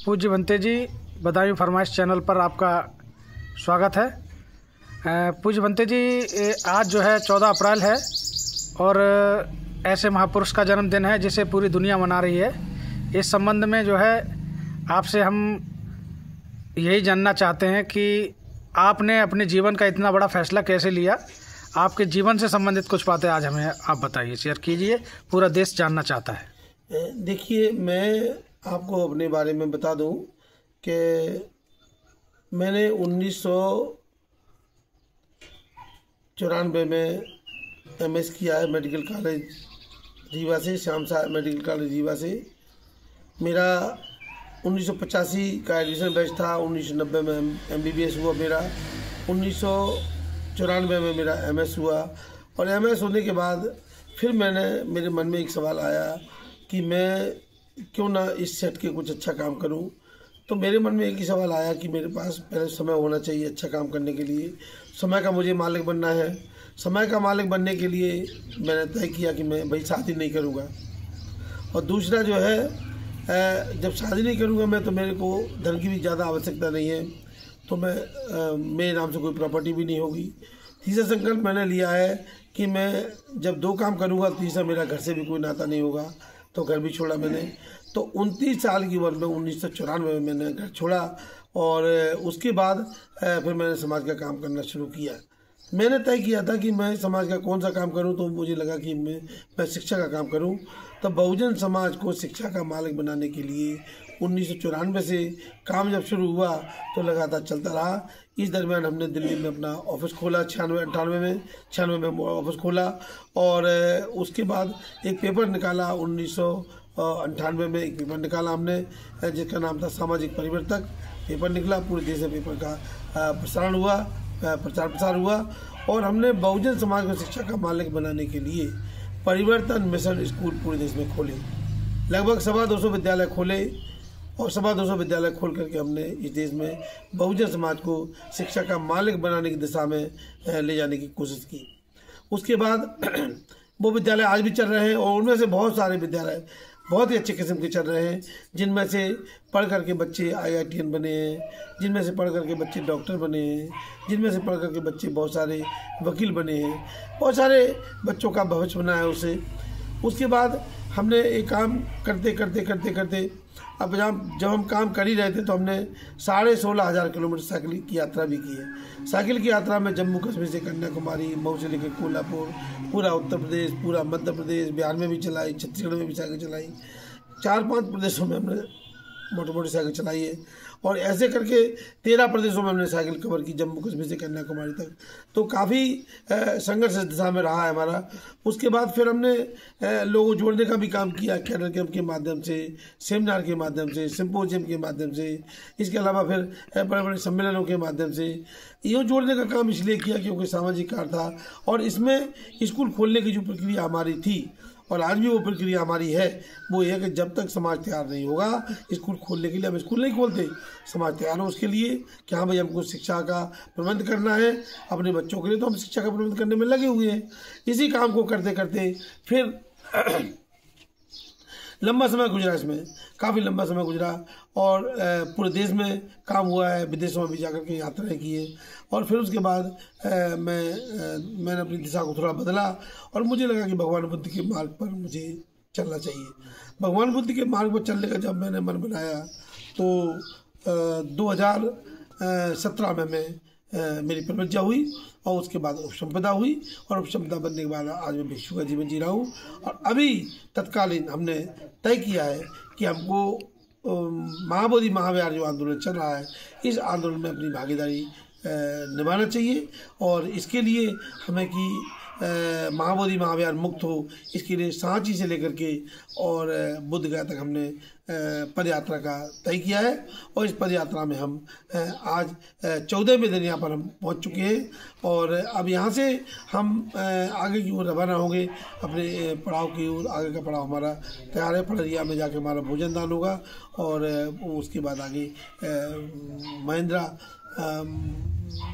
पूज्य भंते जी, बदायूं फरमाइश चैनल पर आपका स्वागत है। पूज्य भंते जी, आज जो है 14 अप्रैल है और ऐसे महापुरुष का जन्मदिन है जिसे पूरी दुनिया मना रही है। इस संबंध में जो है आपसे हम यही जानना चाहते हैं कि आपने अपने जीवन का इतना बड़ा फैसला कैसे लिया। आपके जीवन से संबंधित कुछ बातें आज हमें आप बताइए, शेयर कीजिए, पूरा देश जानना चाहता है। देखिए, मैं आपको अपने बारे में बता दूं कि मैंने 1994 में MS किया है मेडिकल कॉलेज रीवा से, श्याम साहब मेडिकल कॉलेज रीवा से। मेरा 1985 का एडमिशन बैच था, 1990 में MBBS हुआ मेरा, 1994 में मेरा MS हुआ। और MS होने के बाद फिर मेरे मन में एक सवाल आया कि मैं क्यों ना इस सेट के कुछ अच्छा काम करूं। तो मेरे मन में एक ही सवाल आया कि मेरे पास पहले समय होना चाहिए अच्छा काम करने के लिए। समय का मुझे मालिक बनना है। समय का मालिक बनने के लिए मैंने तय किया कि मैं भाई शादी नहीं करूंगा। और दूसरा जो है, जब शादी नहीं करूंगा मैं, तो मेरे को धन की भी ज़्यादा आवश्यकता नहीं है, तो मेरे नाम से कोई प्रॉपर्टी भी नहीं होगी। तीसरा संकल्प मैंने लिया है कि मैं जब 2 काम करूंगा, तीसरा मेरा घर से भी कोई नाता नहीं होगा, तो घर भी छोड़ा मैंने। तो 29 साल की उम्र में 1994 में मैंने घर छोड़ा और उसके बाद फिर मैंने समाज का काम करना शुरू किया। मैंने तय किया था कि मैं समाज का कौन सा काम करूं, तो मुझे लगा कि मैं शिक्षा का काम करूं। तब बहुजन समाज को शिक्षा का मालिक बनाने के लिए 1994 से काम जब शुरू हुआ तो लगातार चलता रहा। इस दरमियान हमने दिल्ली में अपना ऑफिस खोला, 96 में ऑफिस खोला। और उसके बाद एक पेपर निकाला, 1998 में एक पेपर निकाला हमने, जिसका नाम था सामाजिक परिवर्तक। पेपर निकला, पूरे देश में पेपर का प्रसारण हुआ, प्रचार प्रसार हुआ। और हमने बहुजन समाज को शिक्षा का मालिक बनाने के लिए परिवर्तन मिशन स्कूल पूरे देश में खोले। लगभग 225 विद्यालय खोले और 225 विद्यालय खोल करके हमने इस देश में बहुजन समाज को शिक्षा का मालिक बनाने की दिशा में ले जाने की कोशिश की। उसके बाद वो विद्यालय आज भी चल रहे हैं और उनमें से बहुत सारे विद्यालय बहुत ही अच्छे किस्म के चल रहे हैं, जिनमें से पढ़ करके बच्चे IITN बने हैं, जिनमें से पढ़ करके बच्चे डॉक्टर बने हैं, जिनमें से पढ़ करके बच्चे बहुत सारे वकील बने हैं, बहुत सारे बच्चों का भविष्य बना है उससे। उसके बाद हमने एक काम करते अब जब हम काम कर ही रहे थे तो हमने 16,500 किलोमीटर साइकिल की यात्रा भी की है। साइकिल की यात्रा में जम्मू कश्मीर से कन्याकुमारी, मऊ से लेकर कोल्हापुर, पूरा उत्तर प्रदेश, पूरा मध्य प्रदेश, बिहार में भी चलाई, छत्तीसगढ़ में भी साइकिल चलाई, 4-5 प्रदेशों में हमने मोटी साइकिल चलाई है। और ऐसे करके 13 प्रदेशों में हमने साइकिल कवर की, जम्मू कश्मीर से कन्याकुमारी तक। तो काफ़ी संघर्ष दिशा में रहा है हमारा। उसके बाद फिर हमने लोगों जोड़ने का भी काम किया, कैडर कैंप के माध्यम से, सेमिनार के माध्यम से, सिम्पोजियम के माध्यम से, इसके अलावा फिर बड़े बड़े सम्मेलनों के माध्यम से। ये जोड़ने का काम इसलिए किया क्योंकि सामाजिक कार्य था और इसमें स्कूल खोलने की जो प्रक्रिया हमारी थी और आज भी वो प्रक्रिया हमारी है, वो ये है कि जब तक समाज तैयार नहीं होगा स्कूल खोलने के लिए, हम स्कूल नहीं खोलते। समाज तैयार हो उसके लिए कि हाँ भाई, हमको शिक्षा का प्रबंध करना है अपने बच्चों के लिए, तो हम शिक्षा का प्रबंध करने में लगे हुए हैं। इसी काम को करते करते फिर लंबा समय गुजरा, इसमें काफ़ी लंबा समय गुजरा और पूरे देश में काम हुआ है, विदेशों में भी जाकर के यात्राएं की है। और फिर उसके बाद मैंने अपनी दिशा को थोड़ा बदला और मुझे लगा कि भगवान बुद्ध के मार्ग पर मुझे चलना चाहिए। भगवान बुद्ध के मार्ग पर चलने का जब मैंने मन बनाया तो 2017 में मेरी प्रवृत्ति हुई और उसके बाद उपसंपदा हुई और उपसंपदा बनने के बाद आज मैं भिक्षु का जीवन जी रहा हूँ। और अभी तत्कालीन हमने तय किया है कि हमको महाबोधि महाविहार जो आंदोलन चल रहा है, इस आंदोलन में अपनी भागीदारी निभाना चाहिए और इसके लिए हमें कि महाबोधि महाविहार मुक्त हो, इसके लिए सांची से लेकर के और बुद्धगया तक हमने पदयात्रा का तय किया है। और इस पदयात्रा में हम आज 14वें दिन यहाँ पर हम पहुँच चुके हैं और अब यहाँ से हम आगे की ओर रवाना होंगे, अपने पड़ाव की ओर। आगे का पड़ाव हमारा तैयार है, पड़रिया में जाके हमारा भोजन दान होगा और उसके बाद आगे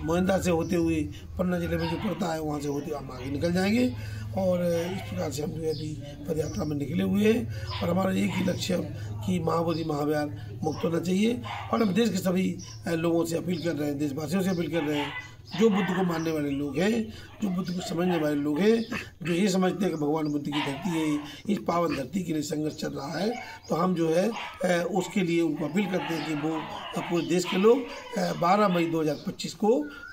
महिंद्रा से होते हुए पन्ना जिले में जो पड़ता है वहाँ से होते हम आगे निकल जाएंगे और इस प्रकार से हम जो है अभी पद यात्रा में निकले हुए हैं और हमारा एक ही लक्ष्य कि महाबोधि महाविहार मुक्त होना चाहिए। और हम देश के सभी लोगों से अपील कर रहे हैं, देशवासियों से अपील कर रहे हैं, जो बुद्ध को मानने वाले लोग हैं, जो बुद्ध को समझने वाले लोग हैं, जो ये समझते हैं कि भगवान बुद्ध की धरती है, इस पावन धरती के लिए संघर्ष चल रहा है, तो हम जो है उसके लिए उनको अपील करते हैं कि वो पूरे देश के लोग 12 मई 2025 को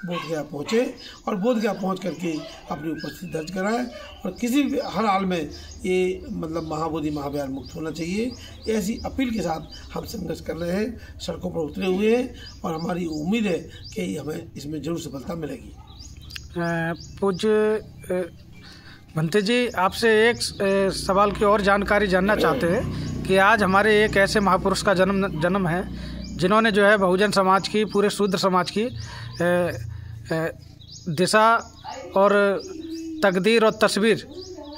बोधगया पहुँचे और बोधगया पहुँच करके अपनी उपस्थिति दर्ज कराएं और किसी भी हर हाल में ये मतलब महाबोधि महाविहार मुक्त होना चाहिए। ऐसी अपील के साथ हम संघर्ष कर रहे हैं, सड़कों पर उतरे हुए हैं और हमारी उम्मीद है कि हमें इसमें जरूर सफलता मिलेगी। पूज्य भंते जी, आपसे एक सवाल की और जानकारी जानना चाहते हैं कि आज हमारे एक ऐसे महापुरुष का जन्म है जिन्होंने जो है बहुजन समाज की, पूरे शूद्र समाज की दिशा और तकदीर और तस्वीर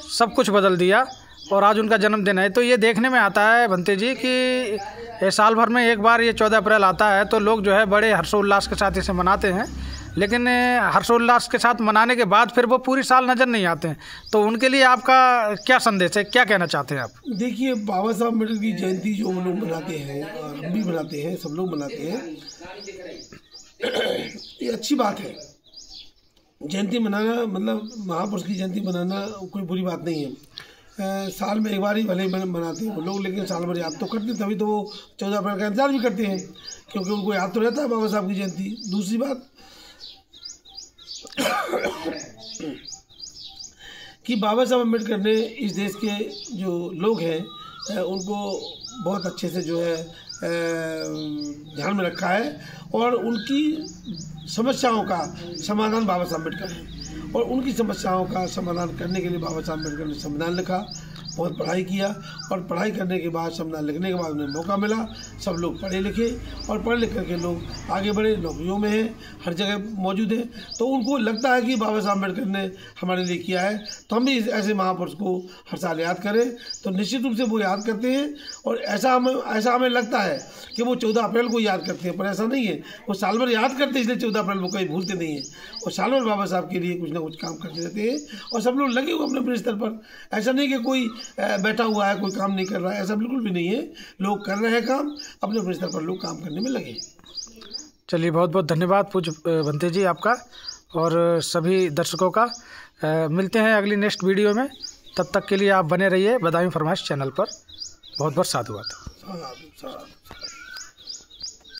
सब कुछ बदल दिया और आज उनका जन्मदिन है। तो ये देखने में आता है भंते जी कि साल भर में एक बार ये 14 अप्रैल आता है तो लोग जो है बड़े हर्षोल्लास के साथ इसे मनाते हैं, लेकिन हर्षोल्लास के साथ मनाने के बाद फिर वो पूरी साल नज़र नहीं आते हैं। तो उनके लिए आपका क्या संदेश है, क्या कहना चाहते हैं आप? देखिए, बाबा साहब अम्बेडकर की जयंती जो हम लोग मनाते हैं और हम भी मनाते हैं, सब लोग मनाते हैं, ये अच्छी बात है। जयंती मनाना मतलब महापुरुष की जयंती मनाना कोई बुरी बात नहीं है। साल में एक बार ही भले मनाते हैं वो लोग, लेकिन साल भर याद तो करते हैं, तभी तो वो 14 अप्रैल का इंतजार भी करते हैं क्योंकि उनको याद तो रहता है बाबा साहब की जयंती। दूसरी बात कि बाबा साहब अम्बेडकर ने इस देश के जो लोग हैं उनको बहुत अच्छे से जो है ध्यान में रखा है और उनकी समस्याओं का समाधान बाबा साहब अम्बेडकर है और उनकी समस्याओं का समाधान करने के लिए बाबा साहब अम्बेडकर ने संविधान लिखा, बहुत पढ़ाई किया और पढ़ाई करने के बाद, संविधान लिखने के बाद उन्हें मौका मिला, सब लोग पढ़े लिखे और पढ़ लिख करके लोग आगे बढ़े, नौकरियों में हैं, हर जगह मौजूद हैं। तो उनको लगता है कि बाबा साहब अम्बेडकर ने हमारे लिए किया है, तो हम भी ऐसे महापुरुष को हर साल याद करें। तो निश्चित रूप से वो याद करते हैं और ऐसा हमें लगता है कि वो 14 अप्रैल को याद करते हैं, पर ऐसा नहीं है। वो साल भर याद करते हैं, इसलिए 14 अप्रैल को कहीं भूलते नहीं हैं और साल भर बाबा साहब के लिए कुछ ना कुछ काम करते रहते हैं और सब लोग लगे हुए अपने अपने स्तर पर। ऐसा नहीं कि कोई बैठा हुआ है, कोई काम नहीं कर रहा है, ऐसा बिल्कुल भी नहीं है। लोग कर रहे हैं काम, अपने अपने स्तर पर लोग काम करने में लगे। चलिए, बहुत बहुत धन्यवाद पूज्य भंते जी आपका और सभी दर्शकों का। मिलते हैं अगली नेक्स्ट वीडियो में, तब तक के लिए आप बने रहिए बदायूं फरमाइश चैनल पर। बहुत बहुत साधुवाद।